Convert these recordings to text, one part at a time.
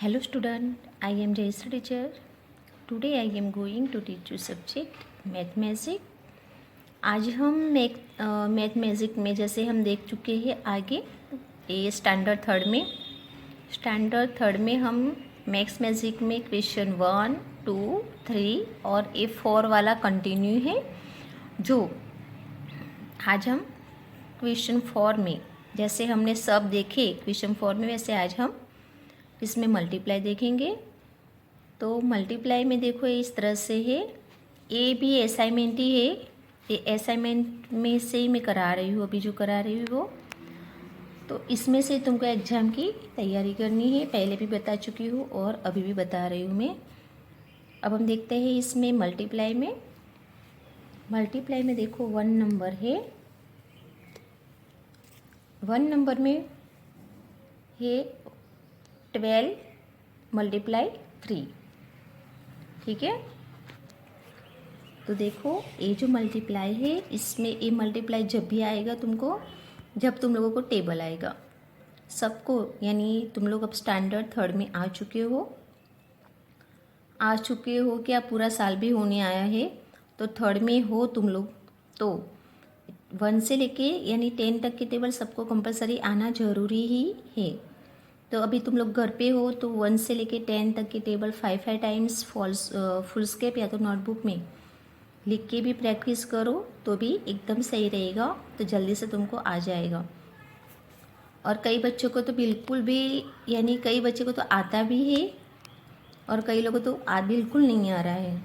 Hello student, I am Jayasri teacher. Today I am going to teach you subject Math Magic. आज हम math magic में जैसे हम देख चुके हैं आगे ये स्टैंडर्ड थर्ड में हम मैथ्स मैजिक में क्वेश्चन 1, 2, 3 और ये 4 वाला कंटिन्यू है। जो आज हम क्वेश्चन 4 में जैसे हमने सब देखे क्वेश्चन 4 में, वैसे आज हम इसमें मल्टीप्लाई देखेंगे। तो मल्टीप्लाई में देखो इस तरह से है, ये भी असाइनमेंट ही है, ये असाइनमेंट में से ही मैं करा रही हूँ, अभी जो करा रही हूँ वो। तो इसमें से तुमको एग्ज़ाम की तैयारी करनी है, पहले भी बता चुकी हूँ और अभी भी बता रही हूँ मैं। अब हम देखते हैं इसमें मल्टीप्लाई में देखो 1 नंबर है, 1 नंबर में है 12 मल्टीप्लाई 3। ठीक है, तो देखो ये जो मल्टीप्लाई है इसमें ये मल्टीप्लाई जब भी आएगा तुमको, जब तुम लोगों को टेबल आएगा सबको, यानी तुम लोग अब स्टैंडर्ड थर्ड में आ चुके हो क्या पूरा साल भी होने आया है, तो थर्ड में हो तुम लोग, तो 1 से लेके यानी 10 तक के टेबल सबको कंपलसरी आना ज़रूरी ही है। तो अभी तुम लोग घर पे हो तो 1 से लेके 10 तक के टेबल 5 टाइम्स फुल स्केप या तो नोटबुक में लिख के भी प्रैक्टिस करो तो भी एकदम सही रहेगा, तो जल्दी से तुमको आ जाएगा। और कई बच्चों को तो बिल्कुल भी, यानी कई बच्चों को तो आता भी है और कई लोगों को तो बिल्कुल नहीं आ रहा है।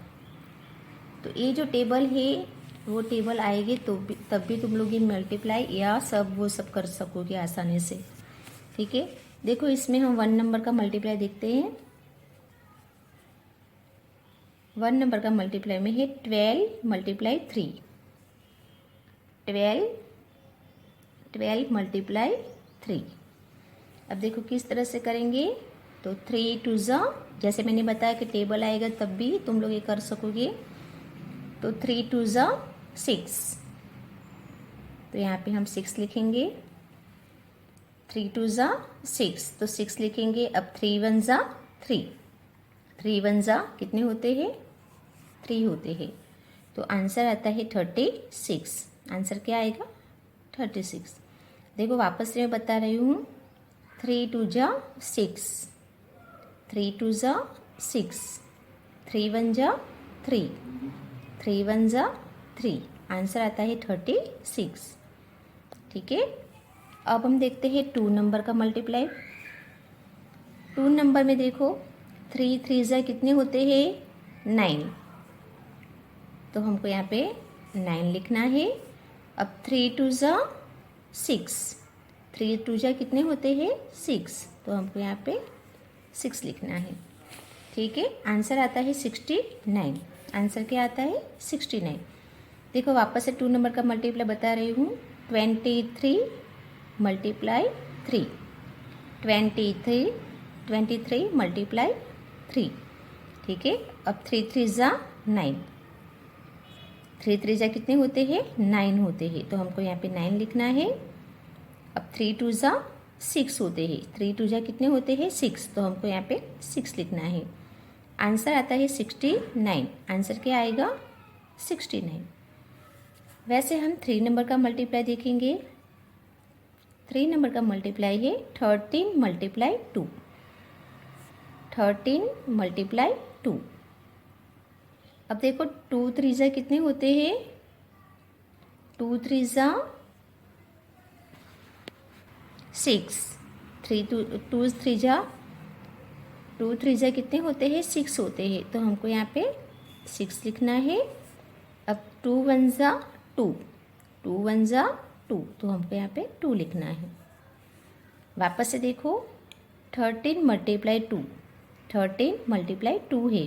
तो ये जो टेबल है वो टेबल आएगी तो तब भी तुम लोग ये मल्टीप्लाई या सब वो सब कर सकोगे आसानी से। ठीक है, देखो इसमें हम 1 नंबर का मल्टीप्लाई देखते हैं। 1 नंबर का मल्टीप्लाई में है 12 मल्टीप्लाई 3, 12 मल्टीप्लाई 3। अब देखो किस तरह से करेंगे, तो 3 2 ज़ा, जैसे मैंने बताया कि टेबल आएगा तब भी तुम लोग ये कर सकोगे। तो 3 2 ज़ा 6, तो यहाँ पे हम 6 लिखेंगे। 3 2 ज़ा 6, तो 6 लिखेंगे। अब 3 1 ज़ा 3, 3 1 ज़ा कितने होते हैं, 3 होते हैं। तो आंसर आता है 36। आंसर क्या आएगा, 36। देखो वापस से मैं बता रही हूँ, 3 2 ज़ा 6, 3 2 ज़ा 6, 3 1 ज़ा 3, 3 1 ज़ा 3, आंसर आता है 36। ठीक है, अब हम देखते हैं 2 नंबर का मल्टीप्लाई। 2 नंबर में देखो 3 3 ज़ा कितने होते हैं, 9, तो हमको यहाँ पे 9 लिखना है। अब 3 2 ज़ा 6, 3 2 ज़ा कितने होते हैं, 6, तो हमको यहाँ पे 6 लिखना है। ठीक है, आंसर आता है 69। आंसर क्या आता है, 69। देखो वापस से 2 नंबर का मल्टीप्लाई बता रही हूँ। 23 मल्टीप्लाई 3, 23 मल्टीप्लाई 3। ठीक है, अब 3 3 ज़ा 9, 3 3 ज़ा कितने होते हैं, 9 होते हैं, तो हमको यहाँ पे 9 लिखना है। अब 3 2 ज़ा 6 होते हैं, 3 2 ज़ा कितने होते हैं, 6, तो हमको यहाँ पे 6 लिखना है। आंसर आता है 69। आंसर क्या आएगा, 69। वैसे हम 3 नंबर का मल्टीप्लाई देखेंगे। 3 नंबर का मल्टीप्लाई है 13 मल्टीप्लाई 2, 13 मल्टीप्लाई 2। अब देखो 2 3 ज़ा कितने होते हैं, 2 3 ज़ा 6, 2 3 ज़ा 2 3 ज़ा कितने होते हैं, 6 होते हैं, तो हमको यहाँ पे 6 लिखना है। अब 2 1 ज़ा 2, 2 1 ज़ा 2, तो हमको यहाँ पे 2 लिखना है। वापस से देखो 13 मल्टीप्लाई 2, 13 मल्टीप्लाई 2 है।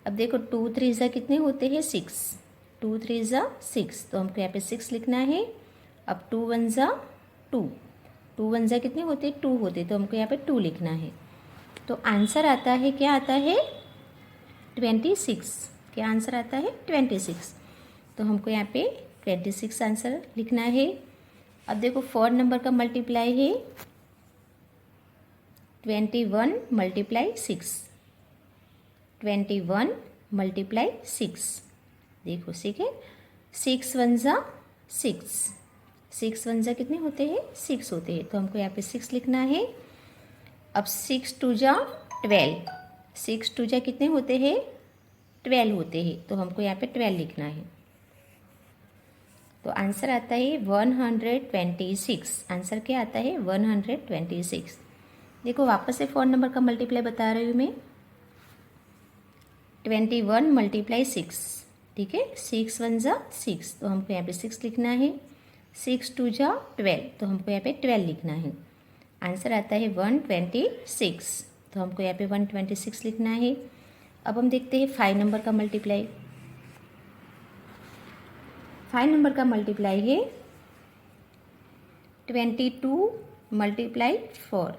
अब देखो 2 3 ज़ा कितने होते हैं, 6, 2 3 ज़ा 6, तो हमको यहाँ पे 6 लिखना है। अब 2 1 ज़ा 2, 2 1 ज़ा कितने होते, 2 होते, तो हमको यहाँ पे 2 लिखना है। तो आंसर आता है, क्या आता है, 26। क्या आंसर आता है, 26। तो हमको यहाँ पे 26 आंसर लिखना है। अब देखो 4 नंबर का मल्टीप्लाई है 21 मल्टीप्लाई 6, 21 मल्टीप्लाई 6। देखो ठीक है, 6 1 जा 6, 6 1 जा कितने होते हैं 6 होते हैं, तो हमको यहाँ पे 6 लिखना है। अब 6 2 जा 12, 6 2 जा कितने होते हैं 12 होते हैं, तो हमको यहाँ पे 12 लिखना है। तो आंसर आता है 126। आंसर क्या आता है 126। देखो वापस से 4 नंबर का मल्टीप्लाई बता रही हूँ मैं। 21 मल्टीप्लाई 6, ठीक है, 6 1 जा 6, तो हमको यहाँ पे 6 लिखना है। 6 2 जा 12, तो हमको यहाँ पे 12 लिखना है। आंसर आता है 126, तो हमको यहाँ पे 126 लिखना है। अब हम देखते हैं 5 नंबर का मल्टीप्लाई। 5 नंबर का मल्टीप्लाई है 22 मल्टीप्लाई 4,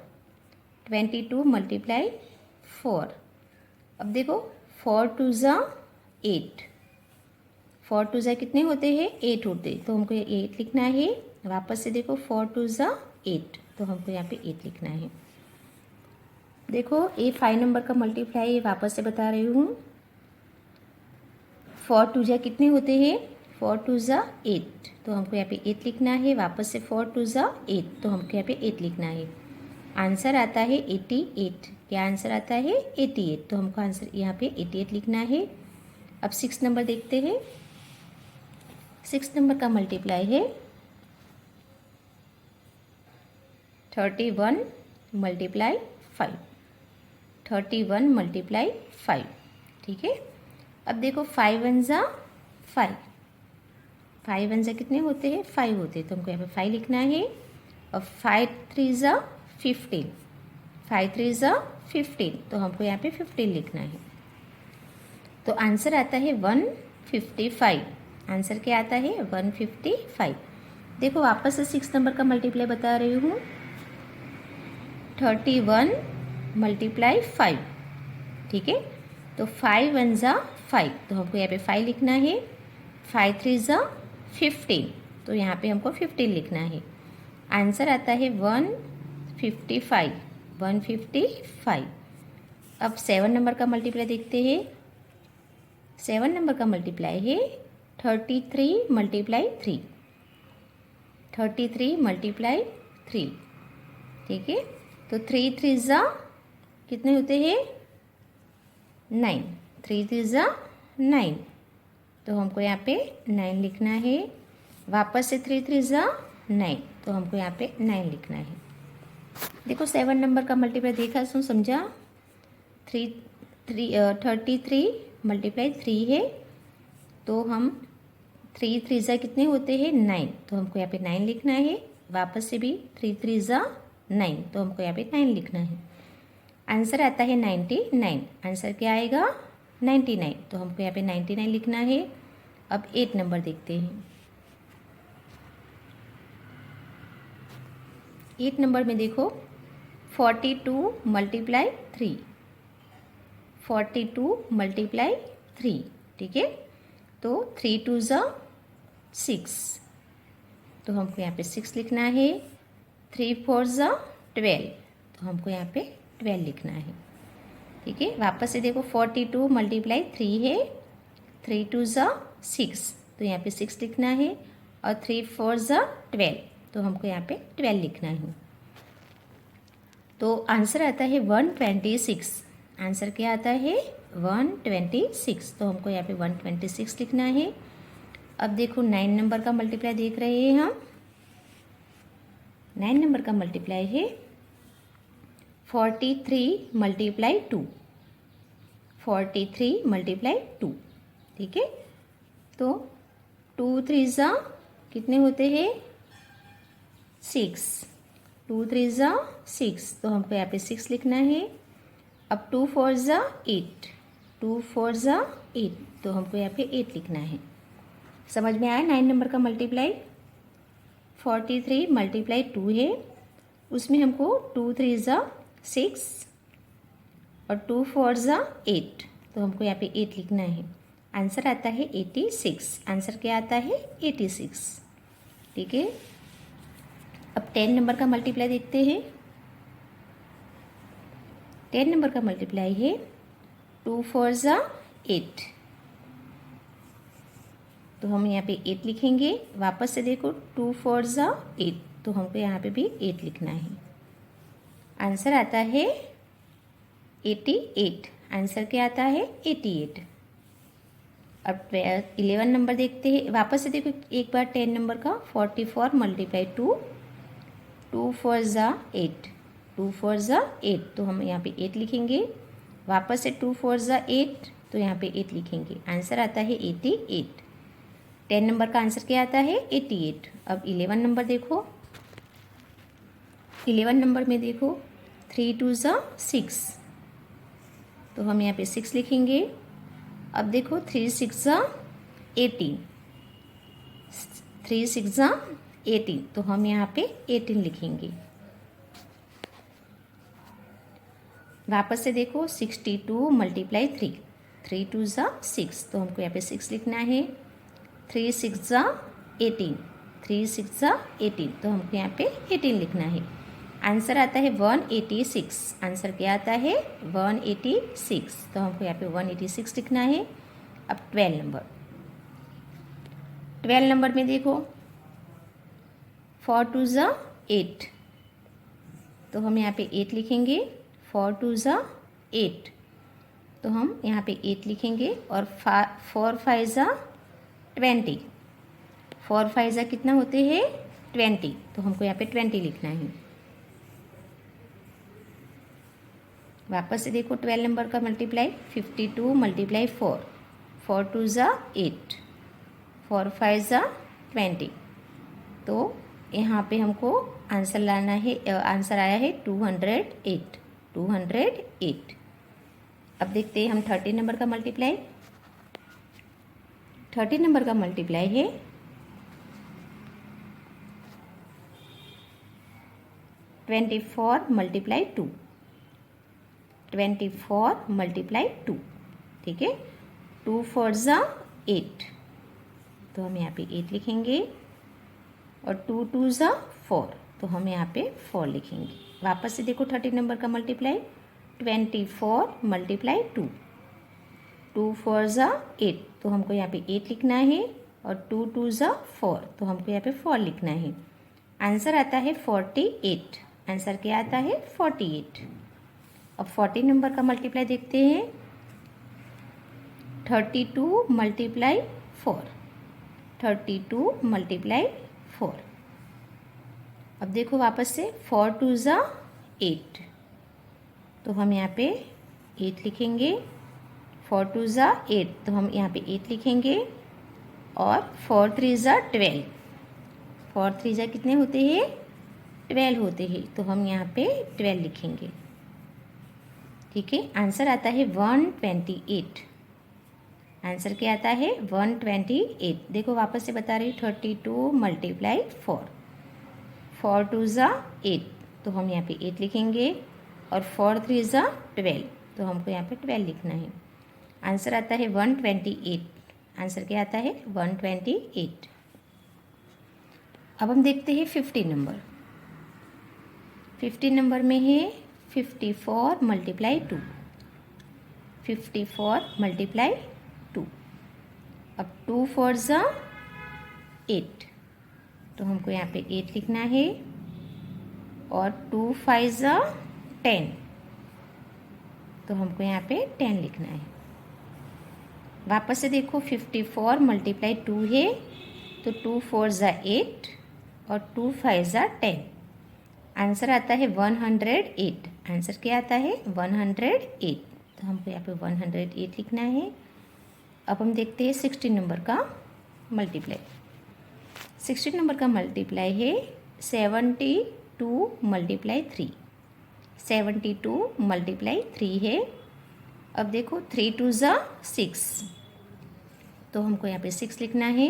22 मल्टीप्लाई 4। अब देखो 4 2 जा 8, 4 2 जा कितने होते हैं 8 होते, तो हमको 8 लिखना है। वापस से देखो 4 2 जा 8, तो हमको यहाँ पे 8 लिखना है। देखो ये 5 नंबर का मल्टीप्लाई वापस से बता रही हूँ। 4 2 जा कितने होते हैं 4 2 जा 8, तो हमको यहाँ पे 8 लिखना है। वापस से 4 2 जा 8, तो हमको यहाँ पे 8 लिखना है। आंसर आता है 88। क्या आंसर आता है 88, तो हमको आंसर यहाँ पे 88 लिखना है। अब 6 नंबर देखते हैं। 6 नंबर का मल्टीप्लाई है 31 मल्टीप्लाई 5, 31 मल्टीप्लाई 5, ठीक है। अब देखो 5 1 जा 5, 5 1 जा कितने होते हैं 5 होते हैं, तो हमको यहाँ पे 5 लिखना है। और 5 3 जा 15, 5 3 जा 15, तो हमको यहाँ पे 15 लिखना है। तो आंसर आता है 155। आंसर क्या आता है 155। देखो वापस से 6 नंबर का मल्टीप्लाई बता रही हूँ। 31 मल्टीप्लाई 5, ठीक है, तो 5 1 जा 5, तो हमको यहाँ पे 5 लिखना है। 5 3 जा 15, तो यहाँ पे हमको 15 लिखना है। आंसर आता है 155, 155। अब 7 नंबर का मल्टीप्लाई देखते हैं। 7 नंबर का मल्टीप्लाई है 33 मल्टीप्लाई 3, 33 मल्टीप्लाई 3, ठीक है। तो 3 3 जा कितने होते हैं 9, 3 3 जा 9, तो हमको यहाँ पे 9 लिखना है। वापस से 3 3 जा 9, तो हमको यहाँ पे 9 लिखना है। देखो 7 नंबर का मल्टीप्लाई देखा सुन समझा। 33 मल्टीप्लाई 3 है, तो हम 3 3 जा कितने होते हैं 9, तो हमको यहाँ पे 9 लिखना है। वापस से भी 3 3 जा 9, तो हमको यहाँ पे 9 लिखना है। आंसर आता है 99। आंसर क्या आएगा 99, तो हमको यहाँ पे 99 लिखना है। अब 8 नंबर देखते हैं। 8 नंबर में देखो 42 मल्टीप्लाई 3, 42 मल्टीप्लाई 3, ठीक है। तो 3 2 जा 6, तो हमको यहाँ पे 6 लिखना है। 3 4 जा 12, तो हमको यहाँ पे 12 लिखना है, ठीक है। वापस से देखो 42 मल्टीप्लाई 3 है। 3 2 जा 6, तो यहाँ पे 6 लिखना है। और 3 4 जा 12, तो हमको यहाँ पे 12 लिखना है। तो आंसर आता है 126। आंसर क्या आता है 126, तो हमको यहाँ पे 126 लिखना है। अब देखो 9 नंबर का मल्टीप्लाई देख रहे हैं हम। 9 नंबर का मल्टीप्लाई है 43 मल्टीप्लाई 2, 43 मल्टीप्लाई 2, ठीक है। तो 2 3 जा कितने होते हैं 6, 2 3 जा 6, तो हमको यहाँ पे 6 लिखना है। अब 2 4 जा 8, 2 4 जा 8, तो हमको यहाँ पे 8 लिखना है। समझ में आया 9 नंबर का मल्टीप्लाई। 43 मल्टीप्लाई 2 है, उसमें हमको 2 3 जा 6 और 2 4 जा 8, तो हमको यहाँ पे 8 लिखना है। आंसर आता है 86। आंसर क्या आता है 86, ठीक है। अब 10 नंबर का मल्टीप्लाई देखते हैं। 10 नंबर का मल्टीप्लाई है 2 4 ज़ा 8, तो हम यहाँ पे 8 लिखेंगे। वापस से देखो 2 4 ज़ा 8, तो हमको यहाँ पे भी 8 लिखना है। आंसर आता है 88। आंसर क्या आता है 88। अब 11 नंबर देखते हैं। वापस से देखो एक बार 10 नंबर का 44 मल्टीप्लाई 2, 2 4 ज़ा 8, 2 4 ज़ा 8, तो हम यहाँ पे 8 लिखेंगे। वापस से 2 4 ज़ा 8, तो यहाँ पे 8 लिखेंगे। आंसर आता है 88। 10 नंबर का आंसर क्या आता है 88। अब 11 नंबर देखो। 11 नंबर में देखो 3 2 ज़ा 6, तो हम यहाँ पे 6 लिखेंगे। अब देखो 3 6 ज़ा 18, 3 6 ज़ा 18, तो हम यहाँ पे 18 लिखेंगे। वापस से देखो 62 मल्टीप्लाई 3, 3 2 ज़ा 6, तो हमको यहाँ पे 6 लिखना है। 3 6 ज़ा 18, 3 6 ज़ा 18, तो हमको यहाँ पे 18 लिखना है। आंसर आता है 186। आंसर क्या आता है 186, तो हमको यहाँ पे 186 लिखना है। अब 12 नंबर। 12 नंबर में देखो 4 2 ज़ा 8, तो हम यहाँ पे 8 लिखेंगे। 4 2 ज़ा 8, तो हम यहाँ पे 8 लिखेंगे। और 4 5 ज़ा 20, 4 5 ज़ा कितना होते हैं 20, तो हमको यहाँ पे 20 लिखना है। वापस से देखो 12 नंबर का मल्टीप्लाई 52 मल्टीप्लाई 4, 4 2 ज़ा 8, 4 5 ज़ा 20, तो यहाँ पे हमको आंसर लाना है। आंसर आया है 208, 208। अब देखते हैं हम 30 नंबर का मल्टीप्लाई। 30 नंबर का मल्टीप्लाई है 24 मल्टीप्लाई 2, 24 मल्टीप्लाई 2, ठीक है। 2 4 ज़ा 8, तो हम यहाँ पे 8 लिखेंगे। और 2 2 ज़ा 4, तो हम यहाँ पे 4 लिखेंगे। वापस से देखो 30 नंबर का मल्टीप्लाई 24 मल्टीप्लाई 2, 2 4 ज़ा 8, तो हमको यहाँ पे 8 लिखना है। और 2 2 ज़ा 4, तो हमको यहाँ पे 4 लिखना है। आंसर आता है 48। आंसर क्या आता है 48। अब 40 नंबर का मल्टीप्लाई देखते हैं। 32 मल्टीप्लाई 4, 32 मल्टीप्लाई 4। अब देखो वापस से 4 2 ज़ा 8, तो हम यहाँ पे 8 लिखेंगे। 4 2 ज़ा 8, तो हम यहाँ पे 8 लिखेंगे। और 4 3 ज़ा 12, 4 3 ज़ा कितने होते हैं 12 होते हैं, तो हम यहाँ पे 12 लिखेंगे, ठीक है। आंसर आता है 128। आंसर क्या आता है 128। देखो वापस से बता रही हूँ 32 मल्टीप्लाई 4, 4 2 ज़ा 8, तो हम यहाँ पे 8 लिखेंगे। और 4 3 ज़ा 12, तो हमको यहाँ पे 12 लिखना है। आंसर आता है 128। आंसर क्या आता है 128। अब हम देखते हैं 50 नंबर। 50 नंबर में है 54 मल्टीप्लाई 2, 54 मल्टीप्लाई 2। अब 2 4 ज़ा 8, तो हमको यहाँ पे 8 लिखना है। और 2 5 ज़ा 10, तो हमको यहाँ पे 10 लिखना है। वापस से देखो 54 मल्टीप्लाई 2 है, तो 2 4 ज़ा 8 और 2 5 ज़ा 10। आंसर आता है 108। आंसर क्या आता है 108, तो हमको यहाँ पे 108 लिखना है। अब हम देखते हैं 60 नंबर का मल्टीप्लाई। 60 नंबर का मल्टीप्लाई है 72 मल्टीप्लाई 3, 72 मल्टीप्लाई 3 है। अब देखो 3 2 ज़ा 6, तो हमको यहाँ पे 6 लिखना है।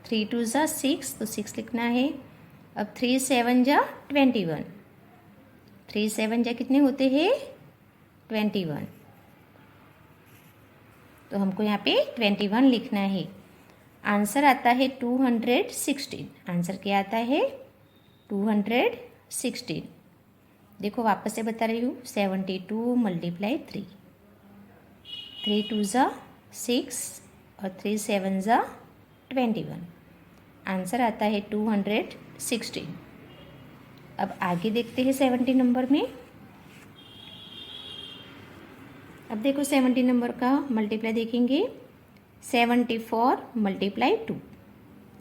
3 2 ज़ा 6, तो 6 लिखना है। अब 3 7 ज़ा 21, 3 7 ज़ा कितने होते हैं 21, तो हमको यहाँ पे 21 लिखना है। आंसर आता है 216। आंसर क्या आता है 216। देखो वापस से बता रही हूँ, 72 मल्टीप्लाई 3, 3 2 ज़ा 6 और 3 7 ज़ा 21, आंसर आता है 216। अब आगे देखते हैं 70 नंबर में। अब देखो 70 नंबर का मल्टीप्लाई देखेंगे, 74 मल्टीप्लाई 2,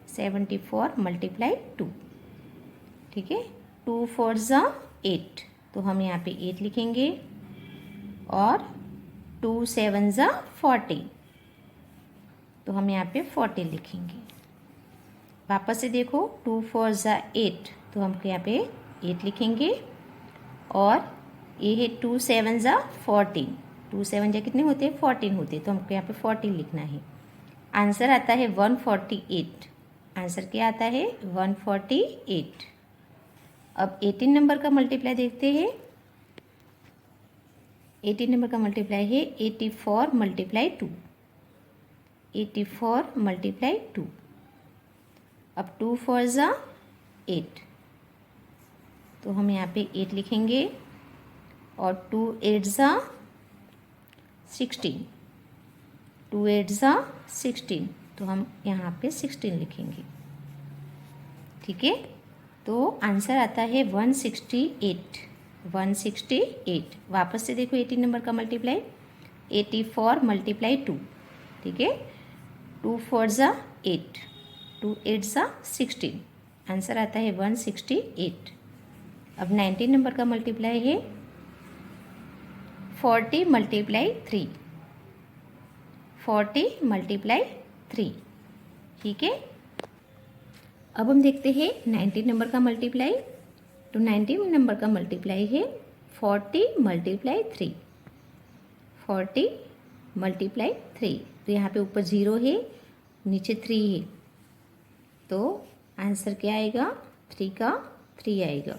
74 मल्टीप्लाई 2, ठीक है। 2 4 ज़ा 8, तो हम यहाँ पे 8 लिखेंगे, और 2 7 ज़ा 14, तो हम यहाँ पे 14 लिखेंगे। वापस से देखो, 2 4 ज़ा 8, तो हम यहाँ पे 8 लिखेंगे, और ये है 2 7 ज़ा 14, 2 7 ज़ा कितने होते हैं 14 होते हैं, तो हमको यहाँ पे 14 लिखना है। आंसर आता है 148। आंसर क्या आता है 148। अब 18 नंबर का मल्टीप्लाई देखते हैं। 18 नंबर का मल्टीप्लाई है 84 मल्टीप्लाई 2, 84 मल्टीप्लाई 2। अब 2 4 ज़ा 8, तो हम यहाँ पे 8 लिखेंगे, और 2 8 ज़ा 16, 2 8 ज़ा 16, तो हम यहाँ पे 16 लिखेंगे, ठीक है। तो आंसर आता है 168, 168। वापस से देखो 18 नंबर का मल्टीप्लाई, 84 मल्टीप्लाई 2, ठीक है। 2 4 ज़ा 8, 2 8 ज़ा 16, आंसर आता है 168। अब 19 नंबर का मल्टीप्लाई है 40 मल्टीप्लाई 3, 40 मल्टीप्लाई 3, ठीक है। अब हम देखते हैं 19 नंबर का मल्टीप्लाई। तो 19 नंबर का मल्टीप्लाई है 40 मल्टीप्लाई 3, 40 मल्टीप्लाई 3। तो यहाँ पे ऊपर 0 है, नीचे 3 है, तो आंसर क्या आएगा 3 का 3 आएगा,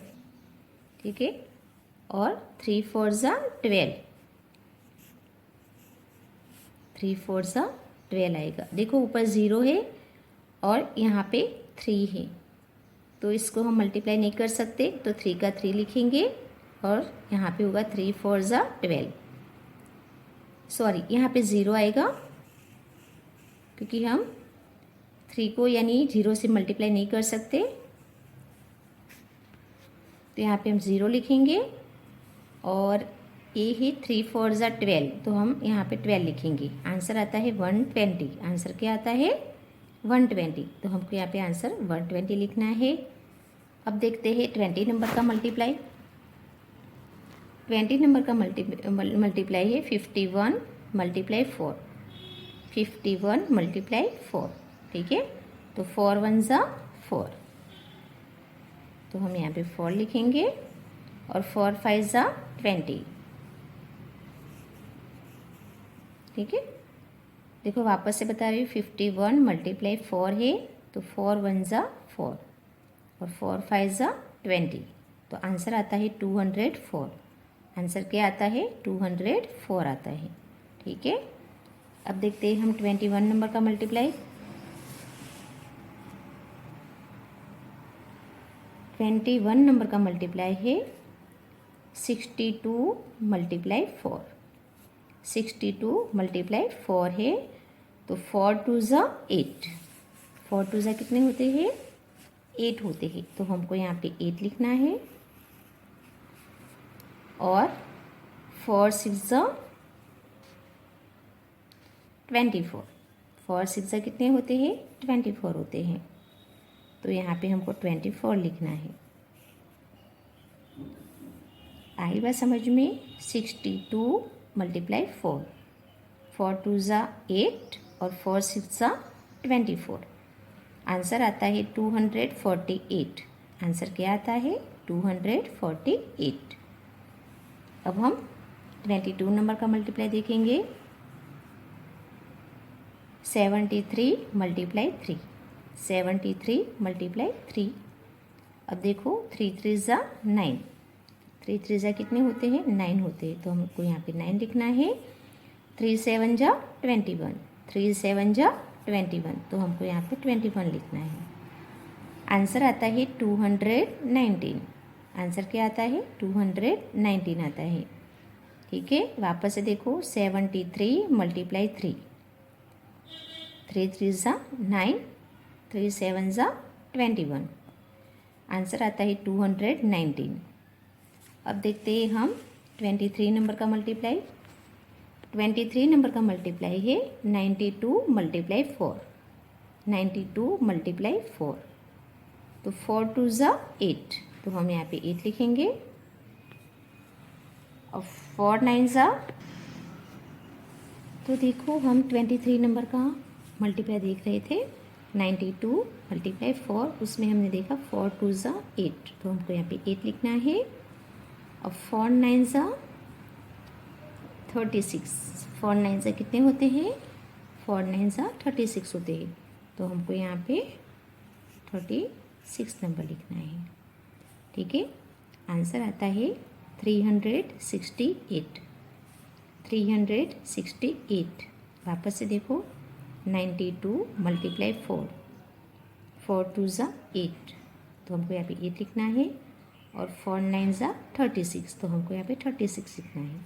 ठीक है। और 3 4 ज़ा 12, 3 4 ज़ा 12 आएगा। देखो ऊपर 0 है और यहाँ पे 3 है, तो इसको हम मल्टीप्लाई नहीं कर सकते, तो 3 का 3 लिखेंगे, और यहाँ पे होगा 3 4 ज़ा 12। सॉरी, यहाँ पे 0 आएगा, क्योंकि हम 3 को यानी 0 से मल्टीप्लाई नहीं कर सकते, तो यहाँ पे हम 0 लिखेंगे, और ये है 3 4 ज़ा 12, तो हम यहाँ पे 12 लिखेंगे। आंसर आता है 120। आंसर क्या आता है 120, तो हमको यहाँ पे आंसर 120 लिखना है। अब देखते हैं 20 नंबर का मल्टीप्लाई। 20 नंबर का मल्टीप्लाई है 51 मल्टीप्लाई 4, 51 मल्टीप्लाई 4, ठीक है। तो 4 1 ज़ा 4, तो हम यहाँ पे 4 लिखेंगे, और 4 5 ज़ा 20, ठीक है। देखो वापस से बता रही हूँ, 51 मल्टीप्लाई 4 है, तो 4 1 ज़ा 4, और 4 5 ज़ा 20, तो आंसर आता है 204। आंसर क्या आता है 204 आता है, ठीक है। अब देखते हैं हम 21 नंबर का मल्टीप्लाई। 21 नंबर का मल्टीप्लाई है 62 मल्टीप्लाई 4, 62 मल्टीप्लाई 4 है, तो 4 2 ज़ा 8, 4 2 ज़ा कितने होते हैं 8 होते हैं, तो हमको यहाँ पे 8 लिखना है, और 4 6 ज़ा 24, 4 6 ज़ा कितने होते हैं 24 होते हैं, तो यहाँ पे हमको 24 लिखना है। आई बात समझ में। 62 मल्टीप्लाई 4, 4 2 ज़ा 8, और 4 6 ज़ा 24, आंसर आता है 248। आंसर क्या आता है 248। अब हम 22 नंबर का मल्टीप्लाई देखेंगे। 73 मल्टीप्लाई 3, 73 मल्टीप्लाई 3। अब देखो 3 3 ज़ा 9, 3 3 ज़ा कितने होते हैं 9 होते हैं, तो हमको यहाँ पे 9 लिखना है। 3 7 ज़ा 21, 3 7 ज़ा 21, तो हमको यहाँ पे 21 लिखना है। आंसर आता है 219। आंसर क्या आता है 219 आता है। ठीक है, वापस से देखो 73 मल्टीप्लाई 3, 3 3 ज़ा 9, 3 7 ज़ा 21, आंसर आता है 219। अब देखते हैं हम 23 नंबर का मल्टीप्लाई। 23 नंबर का मल्टीप्लाई है 92 मल्टीप्लाई 4, 92 मल्टीप्लाई 4, तो 4 2 ज़ा 8, तो हम यहाँ पे 8 लिखेंगे। और 4 9 ज़ा, तो देखो हम 23 नंबर का मल्टीप्लाई देख रहे थे 92 मल्टीप्लाई 4, उसमें हमने देखा 4 2 ज़ा 8, तो हमको यहाँ पे 8 लिखना है। और 4 9 ज़ा 36, 4 9 ज़ा कितने होते हैं 4 9 ज़ा 36 होते हैं, तो हमको यहाँ पे 36 नंबर लिखना है। ठीक है, आंसर आता है 368, 368। वापस से देखो 92 मल्टीप्लाई 4, 4 2 ज़ा 8, तो हमको यहाँ पे 8 लिखना है। और 4 9 ज़ा 36, तो हमको यहाँ पे 36 लिखना है।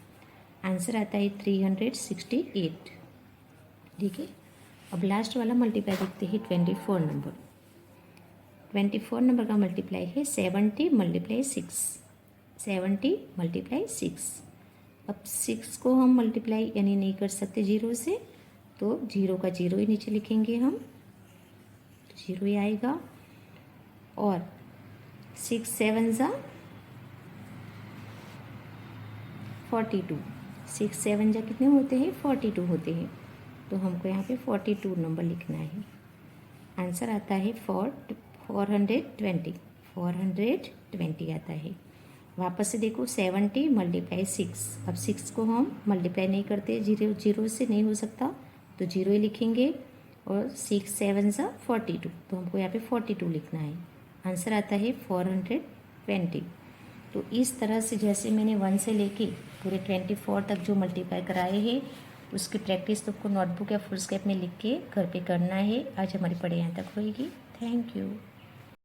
आंसर आता है 368। ठीक है, अब लास्ट वाला मल्टीप्लाई देखते हैं 24 नंबर। 24 नंबर का मल्टीप्लाई है 70 मल्टीप्लाई 6, 70 मल्टीप्लाई 6। अब 6 को हम मल्टीप्लाई यानी नहीं कर सकते जीरो से, तो जीरो का जीरो ही नीचे लिखेंगे हम, जीरो ही आएगा। और 6 7 ज़ा 42, 6 7 जा कितने होते हैं 42 होते हैं, तो हमको यहाँ पे 42 नंबर लिखना है। आंसर आता है 420, 420 आता है। वापस से देखो 70 मल्टीप्लाई 6, अब 6 को हम मल्टीप्लाई नहीं करते, जीरो जीरो से नहीं हो सकता, तो जीरो ही लिखेंगे। और 6 7 ज़ा 42, तो हमको यहाँ पे 42 लिखना है। आंसर आता है 420। तो इस तरह से जैसे मैंने 1 से लेके पूरे 24 तक जो मल्टीप्लाई कराए हैं, उसकी प्रैक्टिस तुमको नोटबुक या फुल स्केप में लिख के घर पे करना है। आज हमारी पढ़ाई यहाँ तक होएगी। Thank you.